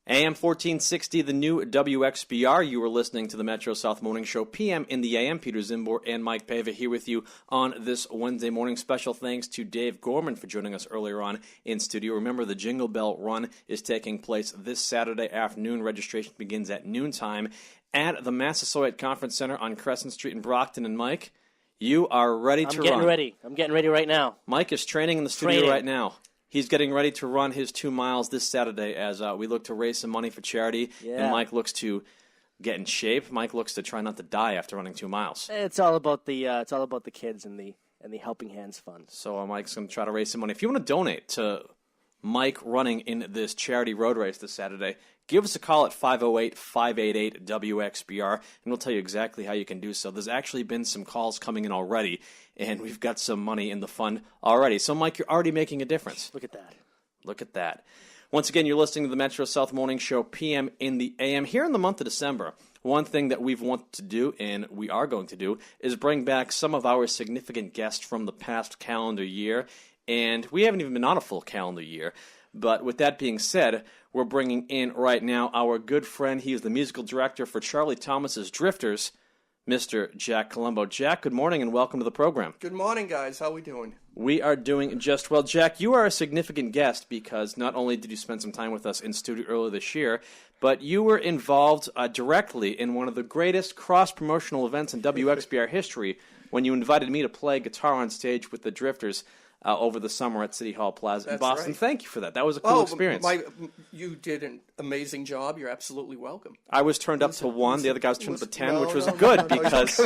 AM 1460, the new WXBR. You were listening to the Metro South Morning Show, PM in the AM. Peter Czymbor and Mike Paiva here with you on this Wednesday morning. Special thanks to Dave Gorman for joining us earlier on in studio. Remember, the Jingle Bell Run is taking place this Saturday afternoon. Registration begins at noontime at the Massasoit Conference Center on Crescent Street in Brockton. And Mike, you are ready to run. I'm getting ready right now. Mike is training in the studio right now. He's getting ready to run his 2 miles this Saturday as we look to raise some money for charity. Yeah. And Mike looks to get in shape. Mike looks to try not to die after running 2 miles. It's all about the kids and the Helping Hands Fund. So Mike's going to try to raise some money. If you want to donate to Mike running in this charity road race this Saturday, give us a call at 508-588-WXBR, and we'll tell you exactly how you can do so. There's actually been some calls coming in already, and we've got some money in the fund already. So, Mike, you're already making a difference. Look at that. Look at that. Once again, you're listening to the Metro South Morning Show, PM in the AM. Here in the month of December, one thing that we've wanted to do, and we are going to do, is bring back some of our significant guests from the past calendar year. And we haven't even been on a full calendar year. But with that being said, we're bringing in right now our good friend. He is the musical director for Charlie Thomas's Drifters, Mr. Jack Colombo. Jack, good morning and welcome to the program. Good morning, guys. How we doing? We are doing just well. Jack, you are a significant guest because not only did you spend some time with us in studio earlier this year, but you were involved directly in one of the greatest cross-promotional events in WXBR history when you invited me to play guitar on stage with the Drifters over the summer at City Hall Plaza in Boston. Right. Thank you for that. That was a cool experience. You did an amazing job. You're absolutely welcome. I was turned up to 1. The other guy was turned up to 10, which was good because...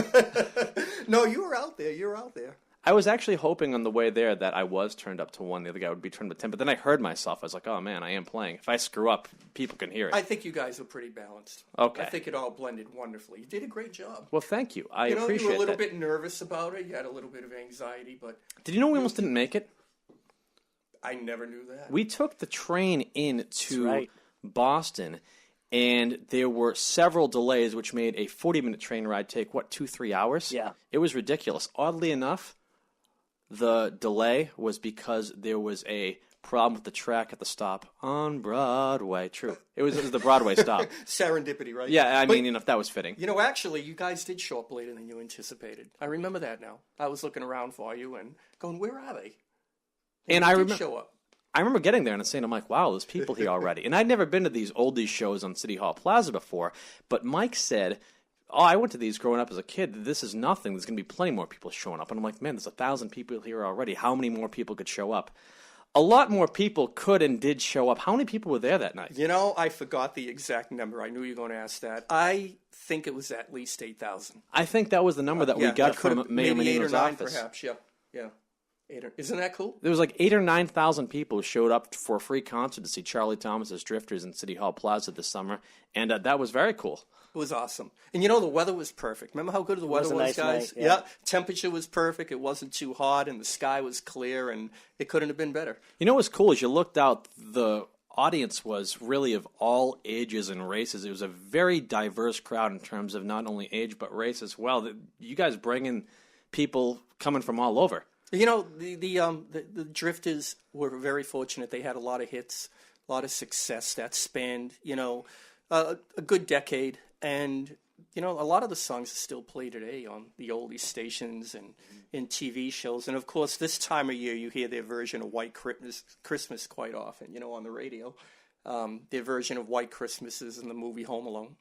No, you were out there. You were out there. I was actually hoping on the way there that I was turned up to 1. The other guy would be turned up to 10. But then I heard myself. I was like, oh, man, I am playing. If I screw up, people can hear it. I think you guys were pretty balanced. Okay. I think it all blended wonderfully. You did a great job. Well, thank you. I appreciate that. You were a little bit nervous about it. You had a little bit of anxiety. But did you know we almost didn't make it? I never knew that. We took the train into Boston, and there were several delays, which made a 40-minute train ride take, 2-3 hours? Yeah. It was ridiculous. Oddly enough, the delay was because there was a problem with the track at the stop on Broadway. True. It was the Broadway stop. Serendipity, right? Yeah, I mean, if that was fitting. Actually, you guys did show up later than you anticipated. I remember that now. I was looking around for you and going, where are they? And I remember getting there and saying, I'm like, wow, there's people here already. And I'd never been to these oldies shows on City Hall Plaza before, but Mike said, I went to these growing up as a kid. This is nothing. There's going to be plenty more people showing up. And I'm like, man, there's 1,000 people here already. How many more people could show up? A lot more people could and did show up. How many people were there that night? I forgot the exact number. I knew you were going to ask that. I think it was at least 8,000. I think that was the number that we got from Mayor Menino's office. Perhaps, yeah. Isn't that cool? There was 8,000 or 9,000 people who showed up for a free concert to see Charlie Thomas's Drifters in City Hall Plaza this summer, and that was very cool. It was awesome. And the weather was perfect. Remember how good the weather was, nice guys? Night, yeah. Temperature was perfect. It wasn't too hot, and the sky was clear, and it couldn't have been better. What was cool is you looked out, the audience was really of all ages and races. It was a very diverse crowd in terms of not only age but race as well. You guys bring in people coming from all over. The Drifters were very fortunate. They had a lot of hits, a lot of success that spanned, a good decade. And, a lot of the songs are still played today on the oldies stations and in TV shows. And, of course, this time of year you hear their version of White Christmas quite often, on the radio. Their version of White Christmas is in the movie Home Alone.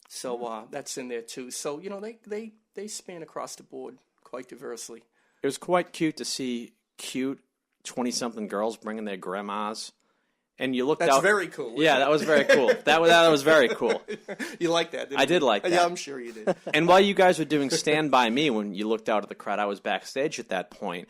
So that's in there, too. So, they span across the board quite diversely. It was quite cute to see cute 20-something girls bringing their grandmas. And you looked out. That's very cool. Yeah, that was very cool. That was very cool. You liked that, didn't you? I did like that. Yeah, I'm sure you did. And while you guys were doing Stand By Me, when you looked out at the crowd, I was backstage at that point.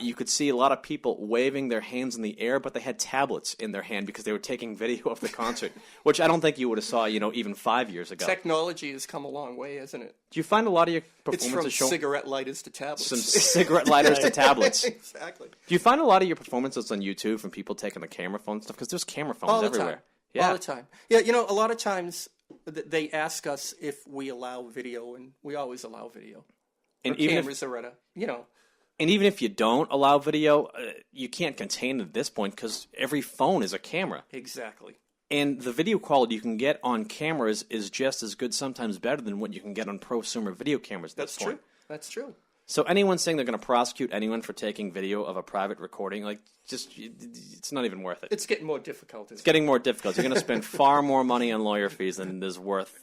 You could see a lot of people waving their hands in the air, but they had tablets in their hand because they were taking video of the concert, which I don't think you would have saw, even 5 years ago. Technology has come a long way, hasn't it? Do you find a lot of your performances It's from cigarette lighters to tablets. Some cigarette lighters to tablets. Exactly. Do you find a lot of your performances on YouTube from people taking the camera phone stuff? Because there's camera phones everywhere. Yeah. All the time. Yeah, a lot of times they ask us if we allow video, and we always allow video. And even cameras are at And even if you don't allow video, you can't contain it at this point because every phone is a camera. Exactly. And the video quality you can get on cameras is just as good, sometimes better than what you can get on prosumer video cameras at this point. That's true. So anyone saying they're going to prosecute anyone for taking video of a private recording, it's not even worth it. It's getting more difficult. It's getting more difficult. You're going to spend far more money on lawyer fees than is worth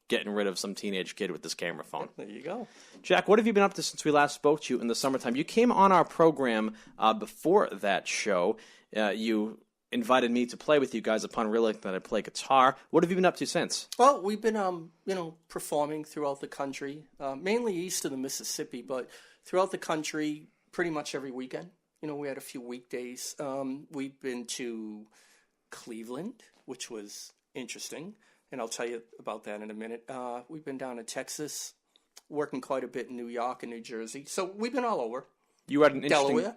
getting rid of some teenage kid with this camera phone. There you go. Jack, what have you been up to since we last spoke to you in the summertime? You came on our program before that show. You invited me to play with you guys upon realizing that I play guitar. What have you been up to since? Well, we've been, performing throughout the country, mainly east of the Mississippi, but throughout the country pretty much every weekend. We had a few weekdays. We've been to Cleveland, which was interesting, and I'll tell you about that in a minute. We've been down to Texas, working quite a bit in New York and New Jersey. So we've been all over. You had an interesting...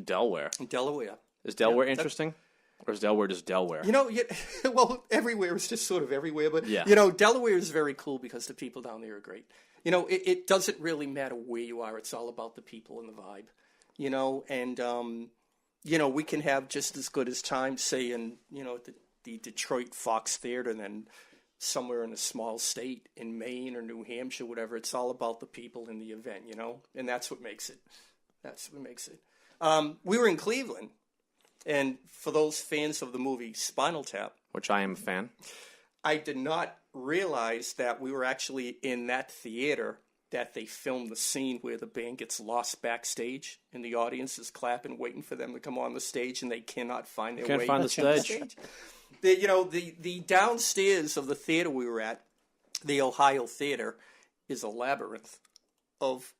Delaware. Is Delaware interesting? Or is Delaware just Delaware? Well, everywhere is just sort of everywhere. But, Delaware is very cool because the people down there are great. It doesn't really matter where you are. It's all about the people and the vibe, And, we can have just as good as time, say, in, the Detroit Fox Theater than somewhere in a small state in Maine or New Hampshire, whatever. It's all about the people in the event, And that's what makes it. We were in Cleveland. And for those fans of the movie Spinal Tap, which I am a fan, I did not realize that we were actually in that theater that they filmed the scene where the band gets lost backstage and the audience is clapping, waiting for them to come on the stage, and they cannot find their way to the stage. The downstairs of the theater we were at, the Ohio Theater, is a labyrinth of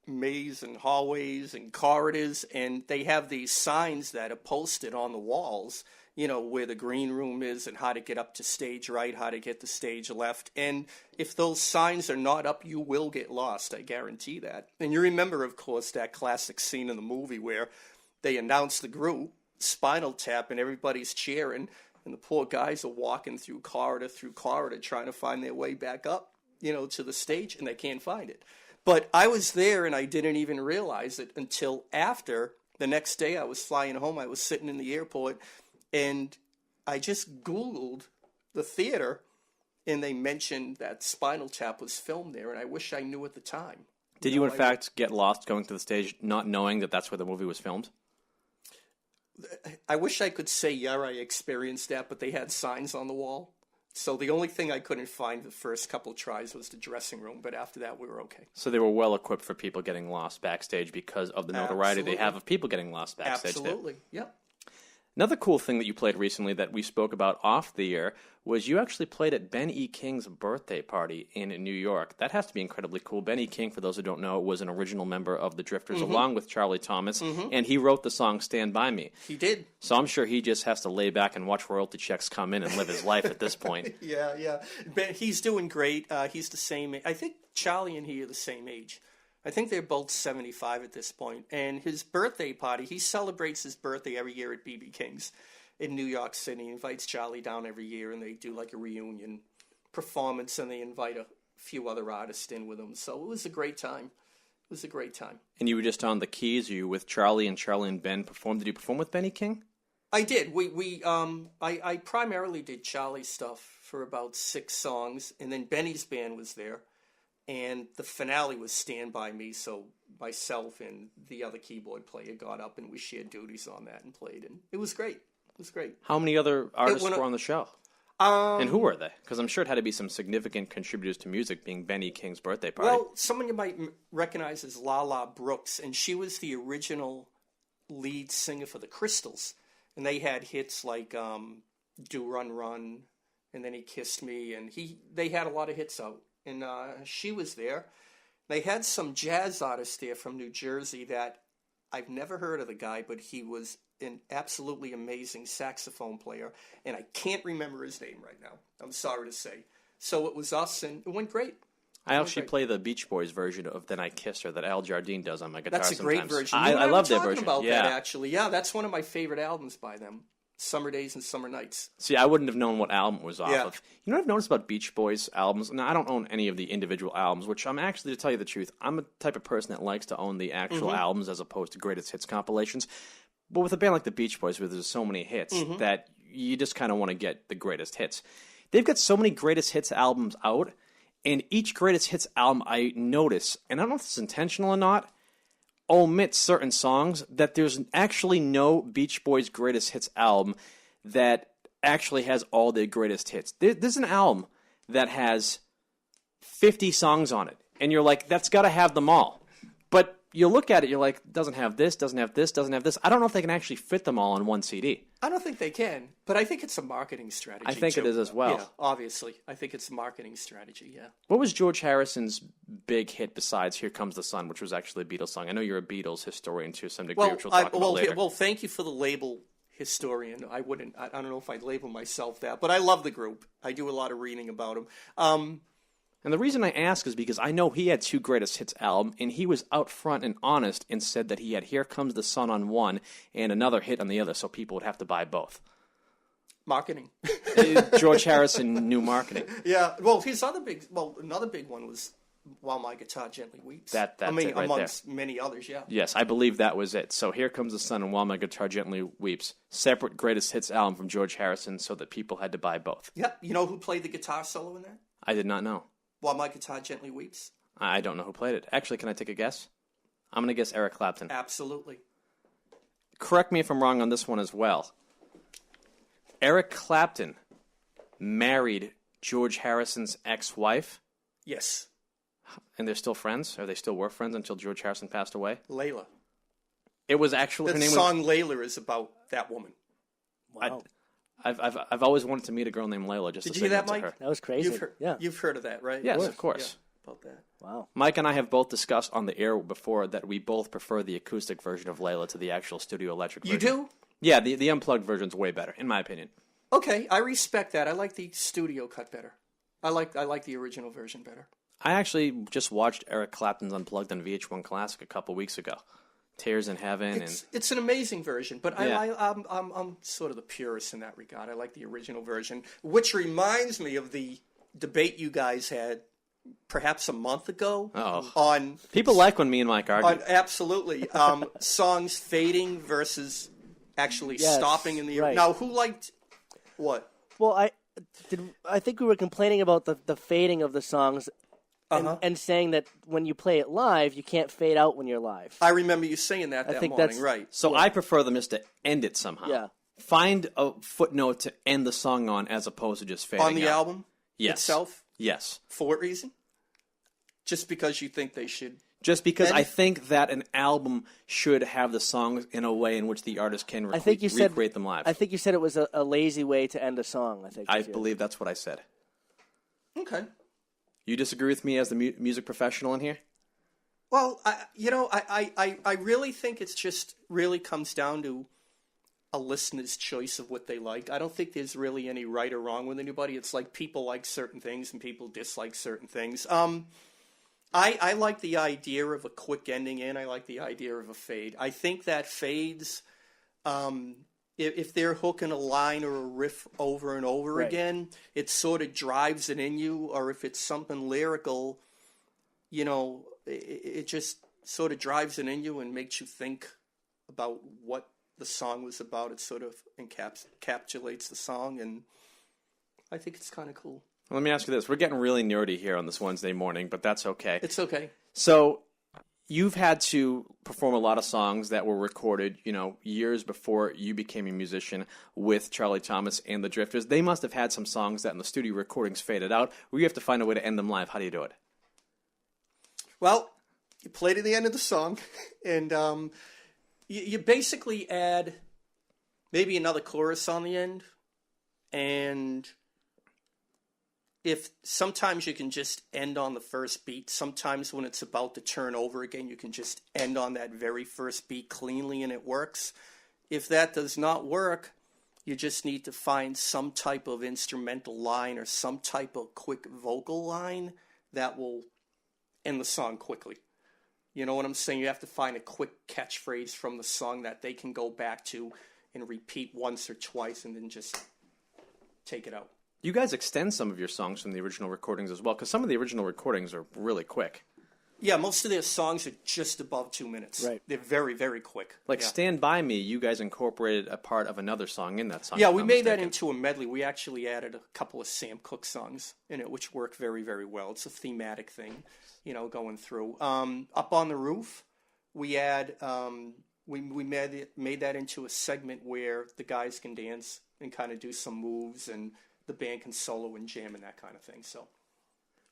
maze and hallways and corridors, and they have these signs that are posted on the walls, where the green room is and how to get up to stage right, how to get to stage left. And if those signs are not up, you will get lost, I guarantee that. And you remember, of course, that classic scene in the movie where they announce the group, Spinal Tap, and everybody's cheering, and the poor guys are walking through corridor trying to find their way back up, to the stage, and they can't find it. But I was there, and I didn't even realize it until after. The next day I was flying home. I was sitting in the airport, and I just Googled the theater, and they mentioned that Spinal Tap was filmed there, and I wish I knew at the time. Did you, in fact, get lost going to the stage, not knowing that that's where the movie was filmed? I wish I could say, yeah, I experienced that, but they had signs on the wall. So the only thing I couldn't find the first couple of tries was the dressing room, but after that we were okay. So they were well equipped for people getting lost backstage because of the notoriety they have of people getting lost backstage. Absolutely, yep. Another cool thing that you played recently that we spoke about off the air was you actually played at Ben E. King's birthday party in New York. That has to be incredibly cool. Ben E. King, for those who don't know, was an original member of the Drifters along with Charlie Thomas, and he wrote the song Stand By Me. He did. So I'm sure he just has to lay back and watch royalty checks come in and live his life at this point. Yeah. Ben, he's doing great. He's the same age. I think Charlie and he are the same age. I think they're both 75 at this point. And his birthday party, he celebrates his birthday every year at B.B. King's in New York City. He invites Charlie down every year, and they do like a reunion performance, and they invite a few other artists in with them. So it was a great time. And you were just on the keys? Are you with Charlie and Ben performed? Did you perform with Benny King? I did. I primarily did Charlie's stuff for about 6 songs, and then Benny's band was there. And the finale was Stand By Me, so myself and the other keyboard player got up and we shared duties on that and played. And it was great. How many other artists were on the show? And who were they? Because I'm sure it had to be some significant contributors to music, being Benny King's birthday party. Well, someone you might recognize is Lala Brooks, and she was the original lead singer for the Crystals. And they had hits like Do Run Run, and then He Kissed Me, and they had a lot of hits out. And she was there. They had some jazz artists there from New Jersey that I've never heard of the guy, but he was an absolutely amazing saxophone player, and I can't remember his name right now. I'm sorry to say. So it was us, and it went great. I actually play the Beach Boys version of Then I Kissed Her that Al Jardine does on my guitar sometimes. That's a great version. I love that version. About that, actually. Yeah, that's one of my favorite albums by them. Summer Days and Summer Nights. See, I wouldn't have known what album it was off of. You know what I've noticed about Beach Boys albums? Now, I don't own any of the individual albums, which I'm actually, to tell you the truth, I'm a type of person that likes to own the actual albums as opposed to greatest hits compilations. But with a band like the Beach Boys, where there's so many hits, that you just kind of want to get the greatest hits. They've got so many greatest hits albums out, and each greatest hits album I notice, and I don't know if it's intentional or not, omits certain songs that there's actually no Beach Boys greatest hits album that actually has all their greatest hits. There's an album that has 50 songs on it, and you're like, that's got to have them all. But you look at it, you're like, doesn't have this, doesn't have this, doesn't have this. I don't know if they can actually fit them all on one CD. I don't think they can, but I think it's a marketing strategy. I think too. it is as well. Yeah, obviously. I think it's a marketing strategy, yeah. What was George Harrison's big hit besides Here Comes the Sun, which was actually a Beatles song? I know you're a Beatles historian to some degree, which we'll talk about later. Well, thank you for the label historian. I don't know if I'd label myself that, but I love the group. I do a lot of reading about them. And the reason I ask is because I know he had 2 greatest hits album, and he was out front and honest and said that he had Here Comes the Sun on one and another hit on the other, so people would have to buy both. Marketing. George Harrison knew marketing. Yeah. Well, another big one was While My Guitar Gently Weeps. That's it right amongst there. Many others, yeah. Yes, I believe that was it. So Here Comes the Sun and While My Guitar Gently Weeps. Separate greatest hits album from George Harrison so that people had to buy both. Yep. You know who played the guitar solo in that? I did not know. While My Guitar Gently Weeps? I don't know who played it. Actually, can I take a guess? I'm going to guess Eric Clapton. Absolutely. Correct me if I'm wrong on this one as well. Eric Clapton married George Harrison's ex-wife, Yes. and they're still friends? Or they still were friends until George Harrison passed away? Layla. It was actually... The her name song Layla is about that woman. Wow. I've always wanted to meet a girl named Layla just Did to you say hear that, no to Mike? her. That was crazy. You've heard of that, right? Yes, of course. Yeah, about that. Wow. Mike and I have both discussed on the air before that we both prefer the acoustic version of Layla to the actual studio electric version. You do? Yeah, the unplugged version's way better, in my opinion. Okay, I respect that. I like the studio cut better. I like the original version better. I actually just watched Eric Clapton's Unplugged on VH1 Classic a couple weeks ago. Tears in Heaven. It's an amazing version, but Yeah. I'm sort of the purist in that regard. I like the original version, which reminds me of the debate you guys had perhaps a month ago on People like when me and Mike argue. absolutely songs fading versus actually stopping in the right. Now, who liked what? Well, I think we were complaining about the fading of the songs and saying that when you play it live, you can't fade out when you're live. I remember you saying that think morning, that's- right? So I prefer them just to end it somehow. Yeah. Find a footnote to end the song on as opposed to just fading On the out. album itself? Yes. For what reason? Just because you think they should... Just because And- I think that an album should have the songs in a way in which the artist can I think you said recreate them live. I think you said it was a lazy way to end a song. I believe that's what I said. Okay. You disagree with me as the music professional in here? Well, I really think it's just really comes down to a listener's choice of what they like. I don't think there's really any right or wrong with anybody. It's like people like certain things and people dislike certain things. I like the idea of a quick ending and I like the idea of a fade. I think that fades, if they're hooking a line or a riff over and over Right. again, it sort of drives it in you. Or if it's something lyrical, it just sort of drives it in you and makes you think about what the song was about. It sort of encapsulates the song, and I think it's kind of cool. Let me ask you this. We're getting really nerdy here on this Wednesday morning, but that's okay. It's okay. So you've had to perform a lot of songs that were recorded, years before you became a musician with Charlie Thomas and the Drifters. They must have had some songs that in the studio recordings faded out, where you have to find a way to end them live. How do you do it? Well, you play to the end of the song, and you basically add maybe another chorus on the end, and if sometimes you can just end on the first beat. Sometimes when it's about to turn over again, you can just end on that very first beat cleanly and it works. If that does not work, you just need to find some type of instrumental line or some type of quick vocal line that will end the song quickly. You know what I'm saying? You have to find a quick catchphrase from the song that they can go back to and repeat once or twice and then just take it out. You guys extend some of your songs from the original recordings as well, because some of the original recordings are really quick. Yeah, most of their songs are just above 2 minutes. Right. They're very, very quick. Like yeah. Stand By Me, you guys incorporated a part of another song in that song. Yeah, if we I'm made that mistaken. into a medley. We actually added a couple of Sam Cooke songs in it, which work very, very well. It's a thematic thing, going through. Up on the Roof, we made that into a segment where the guys can dance and kind of do some moves, and the band can solo and jam and that kind of thing. So.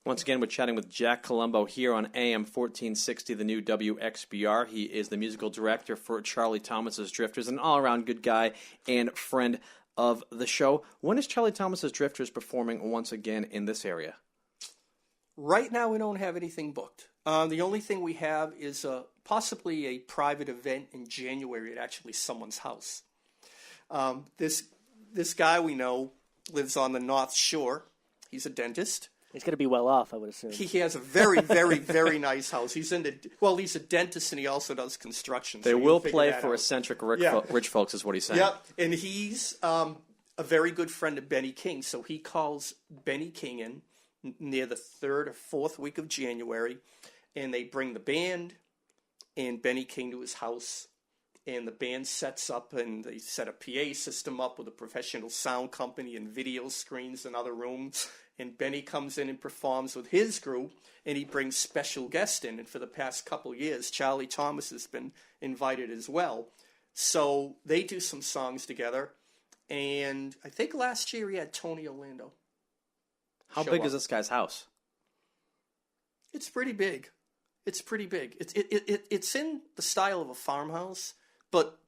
Once again, we're chatting with Jack Colombo here on AM 1460, the new WXBR. He is the musical director for Charlie Thomas's Drifters, an all-around good guy and friend of the show. When is Charlie Thomas's Drifters performing once again in this area? Right now, we don't have anything booked. The only thing we have is possibly a private event in January at actually someone's house. This guy we know lives on the North Shore. He's a dentist. He's going to be well off, I would assume. He has a very, very, very nice house. He's he's a dentist and he also does construction. They so will play for eccentric rich folks, is what he's saying. Yep, and he's a very good friend of Benny King, so he calls Benny King in near the 3rd or 4th week of January, and they bring the band and Benny King to his house, and the band sets up, and they set a PA system up with a professional sound company and video screens in other rooms. And Benny comes in and performs with his group, and he brings special guests in. And for the past couple of years, Charlie Thomas has been invited as well. So they do some songs together. And I think last year he had Tony Orlando. How big is this guy's house? It's pretty big. It's pretty big. It's in the style of a farmhouse, but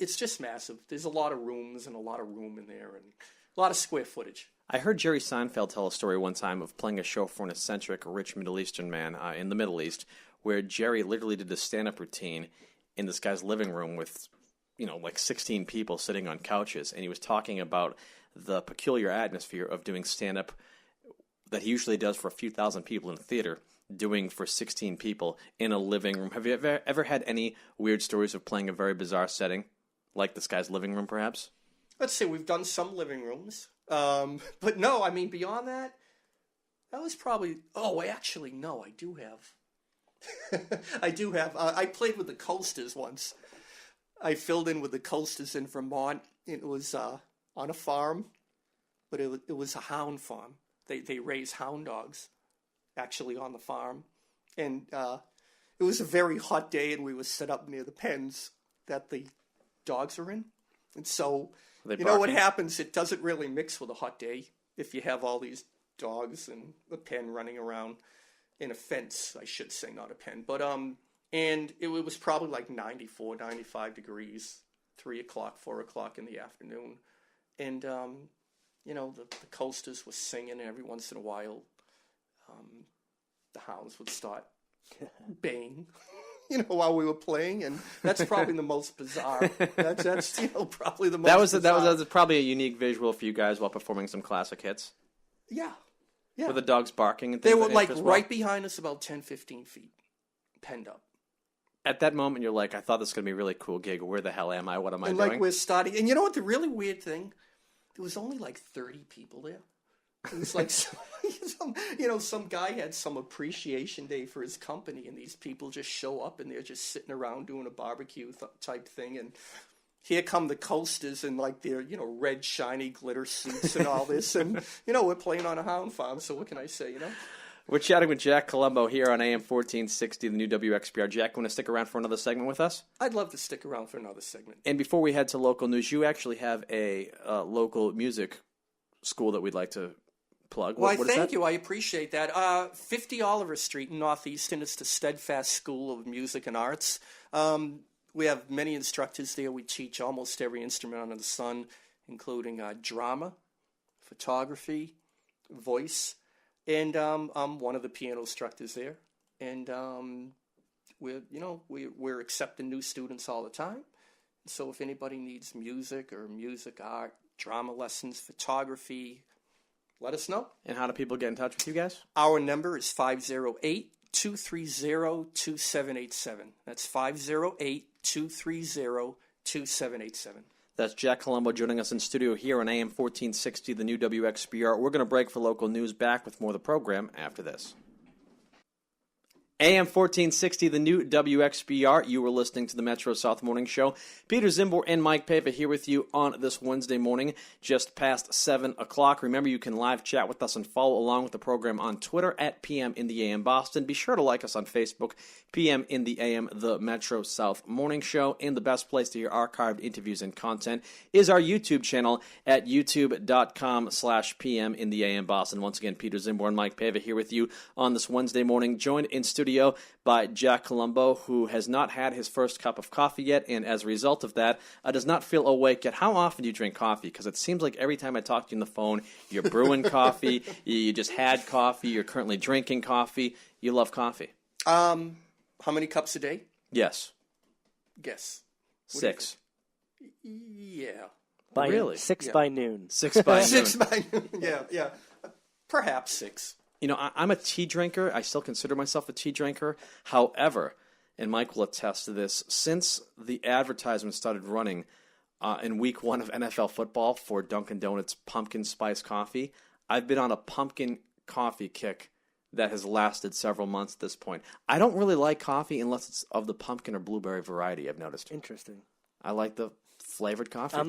it's just massive. There's a lot of rooms and a lot of room in there and a lot of square footage. I heard Jerry Seinfeld tell a story one time of playing a show for an eccentric, rich Middle Eastern man in the Middle East, where Jerry literally did a stand-up routine in this guy's living room with, like 16 people sitting on couches, and he was talking about the peculiar atmosphere of doing stand-up that he usually does for a few thousand people in a theater, doing for 16 people in a living room. Have you ever had any weird stories of playing a very bizarre setting, like this guy's living room, perhaps? Let's say we've done some living rooms. But no, I mean, beyond that, that was probably... Oh, actually, no, I do have. I played with the Coasters once. I filled in with the Coasters in Vermont. It was on a farm, but it was a hound farm. They raise hound dogs, actually, on the farm. And it was a very hot day, and we were set up near the pens that the dogs are in. And so... You know what happens? It doesn't really mix with a hot day if you have all these dogs and a pen running around in a fence, I should say, not a pen. But and it was probably like 94, 95 degrees, 3 o'clock, 4 o'clock in the afternoon, and the Coasters were singing, and every once in a while, the hounds would start baying. While we were playing, and that's probably the most bizarre. That's probably the most. That was probably a unique visual for you guys while performing some classic hits. Yeah. With the dogs barking and things. They were like well. right behind us, about 10, 15 feet, penned up. At that moment, you're like, I thought this was gonna be a really cool gig. Where the hell am I? What am I doing? Like we're starting, and you know what? The really weird thing, there was only like 30 people there. It was like some guy had some appreciation day for his company, and these people just show up, and they're just sitting around doing a barbecue type thing, and here come the Coasters in like their red shiny glitter suits and all this, and we're playing on a hound farm, so what can I say? We're chatting with Jack Colombo here on AM 1460, the new WXBR. Jack, want to stick around for another segment with us? I'd love to stick around for another segment. And before we head to local news, you actually have a local school that we'd like to plug. Well, thank you. I appreciate that. 50 Oliver Street in Northeastern is the Steadfast School of Music and Arts. We have many instructors there. We teach almost every instrument under the sun, including drama, photography, voice, and I'm one of the piano instructors there. And we're accepting new students all the time. So if anybody needs music or music art, drama lessons, photography, let us know. And how do people get in touch with you guys? Our number is 508-230-2787. That's 508-230-2787. That's Jack Colombo joining us in studio here on AM 1460, the new WXBR. We're going to break for local news. Back with more of the program after this. AM 1460, the new WXBR. You were listening to the Metro South Morning Show. Peter Czymbor and Mike Paiva here with you on this Wednesday morning, just past 7 o'clock. Remember, you can live chat with us and follow along with the program on Twitter at PM in the AM Boston. Be sure to like us on Facebook, PM in the AM, the Metro South Morning Show. And the best place to hear archived interviews and content is our YouTube channel at youtube.com/PM in the AM Boston. Once again, Peter Czymbor and Mike Paiva here with you on this Wednesday morning, joined in studio by Jack Colombo, who has not had his first cup of coffee yet, and as a result of that, does not feel awake yet. How often do you drink coffee? Because it seems like every time I talk to you on the phone, you're brewing coffee, you just had coffee, you're currently drinking coffee. You love coffee. How many cups a day? Yes. Guess. 6. Yeah. Really? 6 Yeah. by noon. 6 by noon. 6 by noon. Yeah. Perhaps 6. You know, I'm a tea drinker. I still consider myself a tea drinker. However, and Mike will attest to this, since the advertisement started running in week 1 of NFL football for Dunkin' Donuts pumpkin spice coffee, I've been on a pumpkin coffee kick that has lasted several months at this point. I don't really like coffee unless it's of the pumpkin or blueberry variety, I've noticed. Interesting. I like the flavored coffee. I am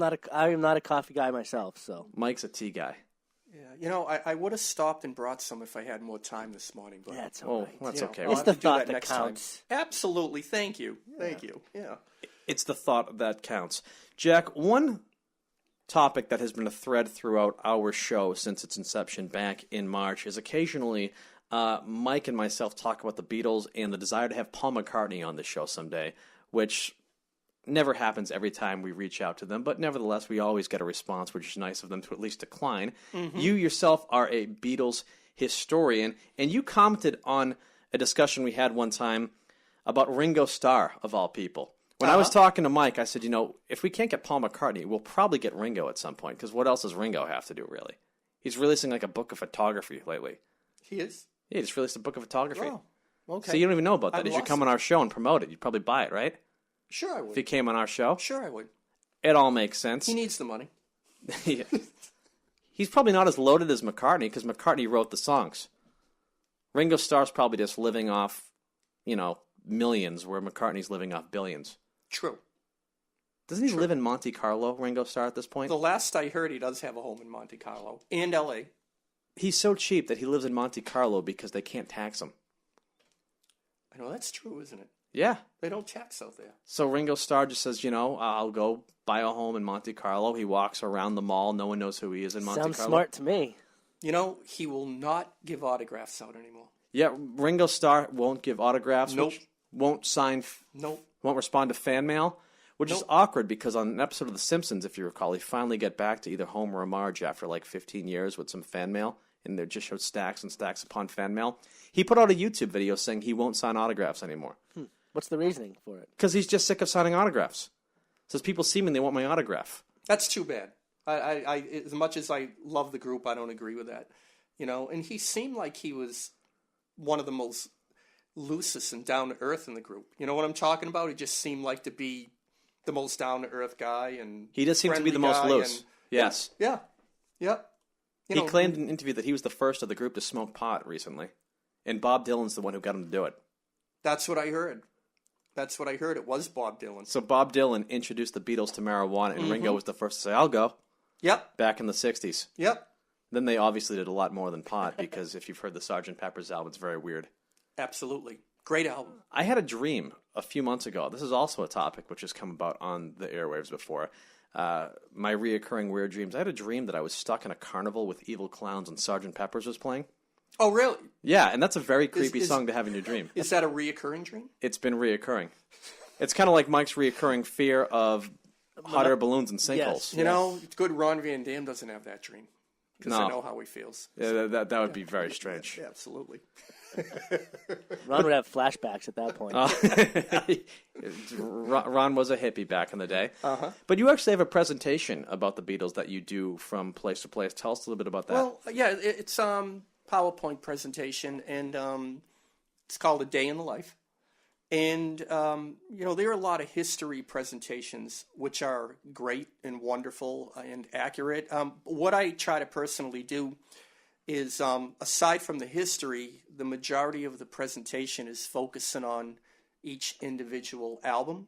not a coffee guy myself, so. Mike's a tea guy. Yeah, you know, I would have stopped and brought some if I had more time this morning. But That's all right. That's okay. I'll It's have the to do thought that that next counts. time. Absolutely. Thank you. Yeah. It's the thought that counts. Jack, one topic that has been a thread throughout our show since its inception back in March is occasionally Mike and myself talk about the Beatles and the desire to have Paul McCartney on the show someday, which never happens every time we reach out to them, but nevertheless, we always get a response, which is nice of them to at least decline. Mm-hmm. You yourself are a Beatles historian, and you commented on a discussion we had one time about Ringo Starr, of all people. When I was talking to Mike, I said, you know, if we can't get Paul McCartney, we'll probably get Ringo at some point, because what else does Ringo have to do, really? He's releasing like a book of photography lately. He is? Yeah, he just released a book of photography. Oh, okay. So you don't even know about that. If you come on our show and promote it, you'd probably buy it, right? Sure I would. If he came on our show? Sure I would. It all makes sense. He needs the money. Yeah. He's probably not as loaded as McCartney, because McCartney wrote the songs. Ringo Starr's probably just living off, you know, millions, where McCartney's living off billions. True. Doesn't he live in Monte Carlo, Ringo Starr, at this point? The last I heard, he does have a home in Monte Carlo and L.A. He's so cheap that he lives in Monte Carlo because they can't tax him. I know, that's true, isn't it? Yeah. They don't tax out there. So Ringo Starr just says, you know, I'll go buy a home in Monte Carlo. He walks around the mall. No one knows who he is in Monte Sounds Carlo. smart to me. You know, he will not give autographs out anymore. Yeah, Ringo Starr won't give autographs. Nope. Won't sign. Nope. Won't respond to fan mail, which is awkward because on an episode of The Simpsons, if you recall, he finally got back to either Homer or Marge after like 15 years with some fan mail, and they just showed stacks and stacks upon fan mail. He put out a YouTube video saying he won't sign autographs anymore. What's the reasoning for it? Because he's just sick of signing autographs. Says people see me and they want my autograph. That's too bad. I as much as I love the group, I don't agree with that. You know, and he seemed like he was one of the most loosest and down to earth in the group. You know what I'm talking about? He just seemed like to be the most down to earth guy, and he does seem to be the most loose. And, yes. Yeah. You he claimed in an interview that he was the first of the group to smoke pot recently, and Bob Dylan's the one who got him to do it. That's what I heard. It was Bob Dylan. So Bob Dylan introduced the Beatles to marijuana, and Ringo was the first to say, I'll go. Yep. Back in the 60s. Yep. Then they obviously did a lot more than pot, because if you've heard the Sgt. Pepper's album, it's very weird. Absolutely. Great album. I had a dream a few months ago. This is also a topic which has come about on the airwaves before. My reoccurring weird dreams. I had a dream that I was stuck in a carnival with evil clowns and Sgt. Pepper's was playing. Oh, really? Yeah, and that's a very creepy song to have in your dream. Is that a reoccurring dream? It's been reoccurring. It's kind of like Mike's reoccurring fear of hot air balloons and sinkholes. Yes. You know, it's good Ron Van Dam doesn't have that dream. Because I know how he feels. Yeah, that would be very strange. Yeah, absolutely. Ron would have flashbacks at that point. Ron was a hippie back in the day. Uh-huh. But you actually have a presentation about the Beatles that you do from place to place. Tell us a little bit about that. Well, yeah, it's PowerPoint presentation, and it's called A Day in the Life. And, you know, there are a lot of history presentations which are great and wonderful and accurate. What I try to personally do is aside from the history, the majority of the presentation is focusing on each individual album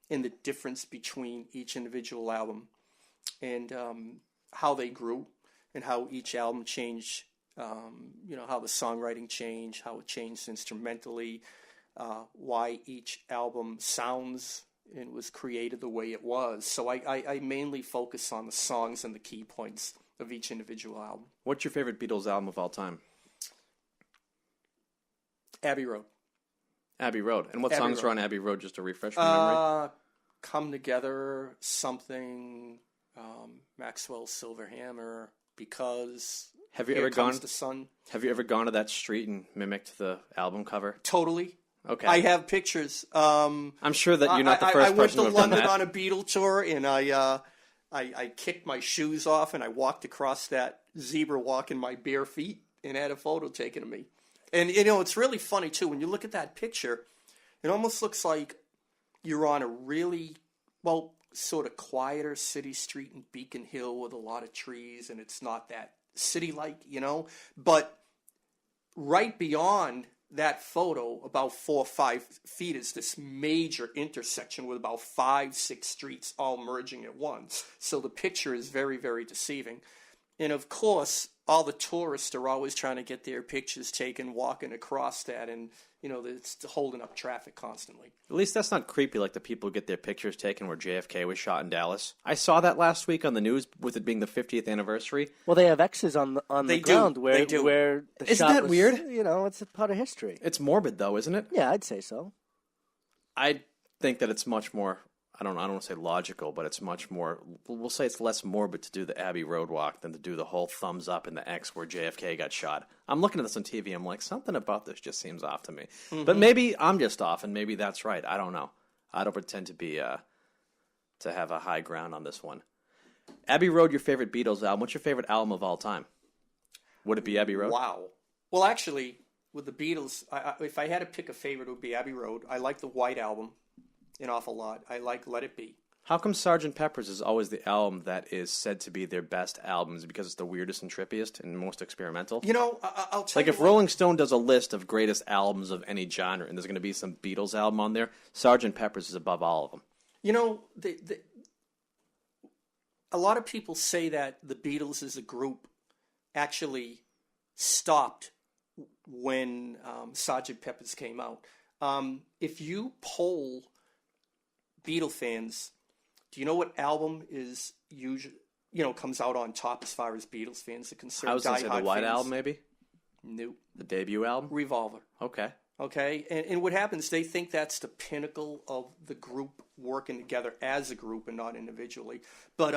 and the difference between each individual album and how they grew and how each album changed, how the songwriting changed, how it changed instrumentally, why each album sounds and was created the way it was. So I mainly focus on the songs and the key points of each individual album. What's your favorite Beatles album of all time? Abbey Road. Abbey Road. And what Abbey songs Road. are on Abbey Road, just to refresh my memory? Come Together, Something, Maxwell Silverhammer, Because Have you Here ever gone Comes the Sun. Have you ever gone to that street and mimicked the album cover? Totally. Okay. I have pictures. I'm sure that you're not the first person to have I done went to London that. on a Beatle tour, and I kicked my shoes off, and I walked across that zebra walk in my bare feet, and had a photo taken of me. And, it's really funny, too. When you look at that picture, it almost looks like you're on a really, sort of quieter city street in Beacon Hill with a lot of trees, and it's not that city-like, But right beyond that photo, about 4 or 5 feet, is this major intersection with about 5, 6 streets all merging at once. So the picture is very, very deceiving. And of course, all the tourists are always trying to get their pictures taken walking across that, and it's holding up traffic constantly. At least that's not creepy like the people who get their pictures taken where JFK was shot in Dallas. I saw that last week on the news with it being the 50th anniversary. Well, they have X's on the ground where the Isn't shot that was, weird? It's a part of history. It's morbid though, isn't it? Yeah, I'd say so. I think that it's much more, I don't want to say logical, but it's much more, we'll say it's less morbid to do the Abbey Road walk than to do the whole thumbs up in the X where JFK got shot. I'm looking at this on TV, I'm like, something about this just seems off to me. Mm-hmm. But maybe I'm just off, and maybe that's right. I don't know. I don't pretend to be, to have a high ground on this one. Abbey Road, your favorite Beatles album. What's your favorite album of all time? Would it be Abbey Road? Wow. Well, actually, with the Beatles, if I had to pick a favorite, it would be Abbey Road. I like the White Album an awful lot. I like Let It Be. How come Sgt. Pepper's is always the album that is said to be their best albums? Because it's the weirdest and trippiest and most experimental? I'll tell you. Like if Rolling Stone does a list of greatest albums of any genre, and there's going to be some Beatles album on there, Sgt. Pepper's is above all of them. A lot of people say that the Beatles as a group actually stopped when Sgt. Pepper's came out. If you poll Beatle fans, do you know what album is usually comes out on top as far as Beatles fans are concerned? I was going to say the White Album, maybe? Nope. The debut album? Revolver. Okay. And what happens, they think that's the pinnacle of the group working together as a group and not individually. But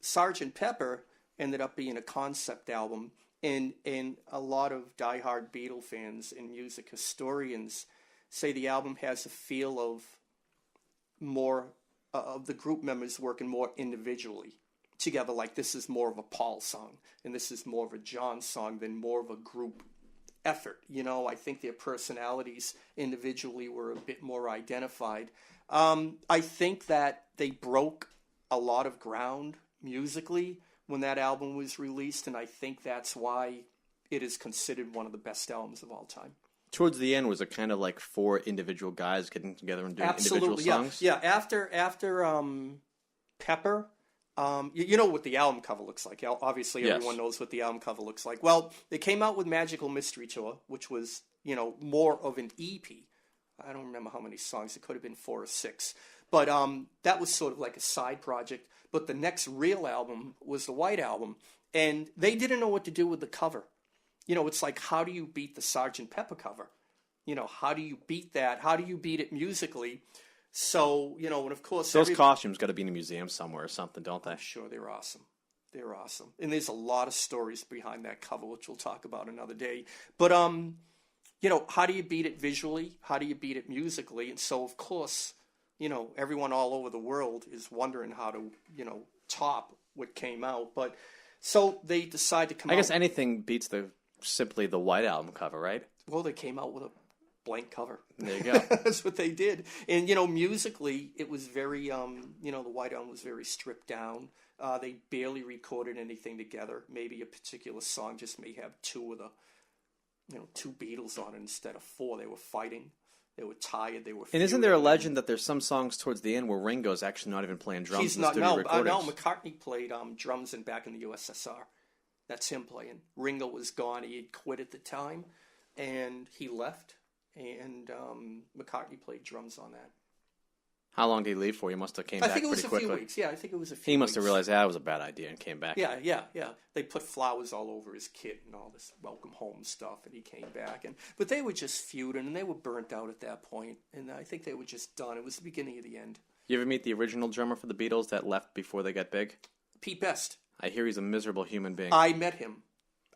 Sgt. Pepper ended up being a concept album, and a lot of diehard Beatle fans and music historians say the album has a feel of more of the group members working more individually together. Like this is more of a Paul song, and this is more of a John song than more of a group effort. I think their personalities individually were a bit more identified. I think that they broke a lot of ground musically when that album was released, and I think that's why it is considered one of the best albums of all time. Towards the end, was it kind of like 4 individual guys getting together and doing individual songs? Yeah. After Pepper, you know what the album cover looks like. Obviously, everyone knows what the album cover looks like. Well, they came out with Magical Mystery Tour, which was more of an EP. I don't remember how many songs. It could have been 4 or 6. But that was sort of like a side project. But the next real album was the White Album. And they didn't know what to do with the cover. It's like, how do you beat the Sgt. Pepper cover? How do you beat that? How do you beat it musically? So, and of course... Those costumes got to be in a museum somewhere or something, don't they? I'm sure they're awesome. They're awesome. And there's a lot of stories behind that cover, which we'll talk about another day. But, how do you beat it visually? How do you beat it musically? And so, of course, everyone all over the world is wondering how to, top what came out. But, so they decide to come out... I guess anything beats simply the White Album cover, right? Well, they came out with blank cover. There you go. That's what they did. And, musically, it was very, the White Album was very stripped down. They barely recorded anything together. Maybe a particular song just may have two Beatles on it instead of four. They were fighting. They were tired. They were. And isn't there a legend that there's some songs towards the end where Ringo's actually not even playing drums? He's in the not. studio No, recordings? McCartney played drums back in the USSR. That's him playing. Ringo was gone. He had quit at the time, and he left. And McCartney played drums on that. How long did he leave for? He must have came back pretty quickly. I think it was a few weeks. Yeah, I think it was a few He weeks. must have realized that was a bad idea and came back. Yeah. They put flowers all over his kit and all this welcome home stuff, and he came back. But they were just feuding, and they were burnt out at that point. And I think they were just done. It was the beginning of the end. You ever meet the original drummer for the Beatles that left before they got big? Pete Best. I hear he's a miserable human being. I met him.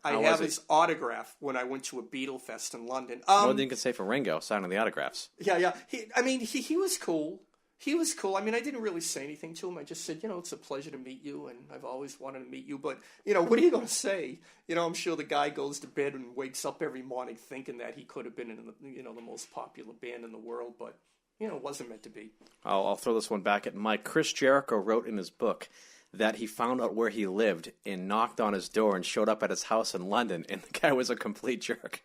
I How have was his autograph when I went to a Beatle Fest in London. What did you say for Ringo, signing the autographs? Yeah. He was cool. He was cool. I mean, I didn't really say anything to him. I just said, it's a pleasure to meet you, and I've always wanted to meet you. But, what are you going to say? I'm sure the guy goes to bed and wakes up every morning thinking that he could have been in the most popular band in the world, but, it wasn't meant to be. I'll throw this one back at Mike. Chris Jericho wrote in his book that he found out where he lived and knocked on his door and showed up at his house in London, and the guy was a complete jerk.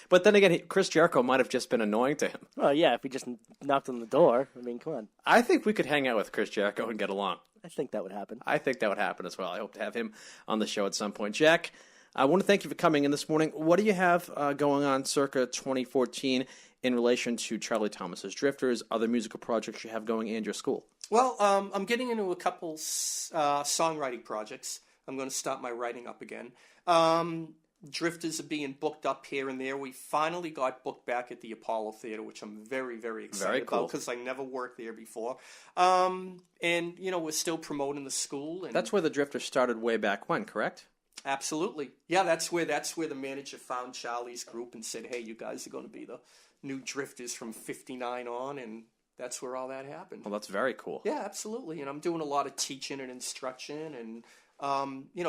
But then again, Chris Jericho might have just been annoying to him. Well, yeah, if he just knocked on the door. I mean, come on. I think we could hang out with Chris Jericho and get along. I think that would happen. I think that would happen as well. I hope to have him on the show at some point. Jack, I want to thank you for coming in this morning. What do you have going on circa 2014 in relation to Charlie Thomas's Drifters, other musical projects you have going, and your school? Well, I'm getting into a couple songwriting projects. I'm going to start my writing up again. Drifters are being booked up here and there. We finally got booked back at the Apollo Theater, which I'm very, very excited about because I never worked there before. And, we're still promoting the school. And that's where the Drifters started way back when, correct? Absolutely. Yeah, that's where the manager found Charlie's group and said, hey, you guys are going to be the new Drifters from 59 on, and that's where all that happened. Well, that's very cool. Yeah, absolutely. And I'm doing a lot of teaching and instruction and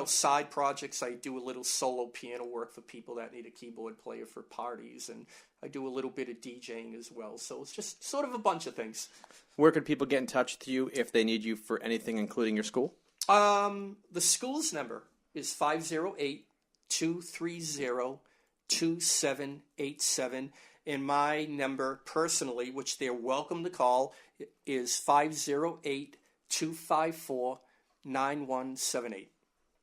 side projects. I do a little solo piano work for people that need a keyboard player for parties, and I do a little bit of DJing as well. So it's just sort of a bunch of things. Where can people get in touch with you if they need you for anything, including your school? The school's number is 508-230-2787. And my number personally, which they're welcome to call, is 508-254-9178.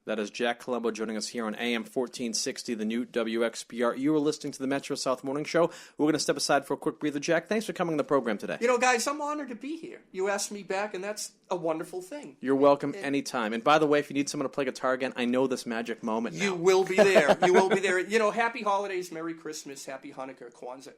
That is Jack Colombo joining us here on AM 1460, the new WXBR. You are listening to the Metro South Morning Show. We're going to step aside for a quick breather. Jack, thanks for coming on the program today. Guys, I'm honored to be here. You asked me back, and that's a wonderful thing. You're welcome anytime. And by the way, if you need someone to play guitar again, I know this magic moment now. You will be there. You will be there. Happy holidays, Merry Christmas, Happy Hanukkah, Kwanzaa.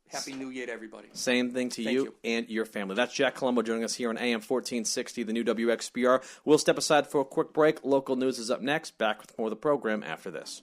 Happy New Year to everybody. Same thing to you and your family. That's Jack Colombo joining us here on AM 1460, the new WXBR. We'll step aside for a quick break. Local news is up next. Back with more of the program after this.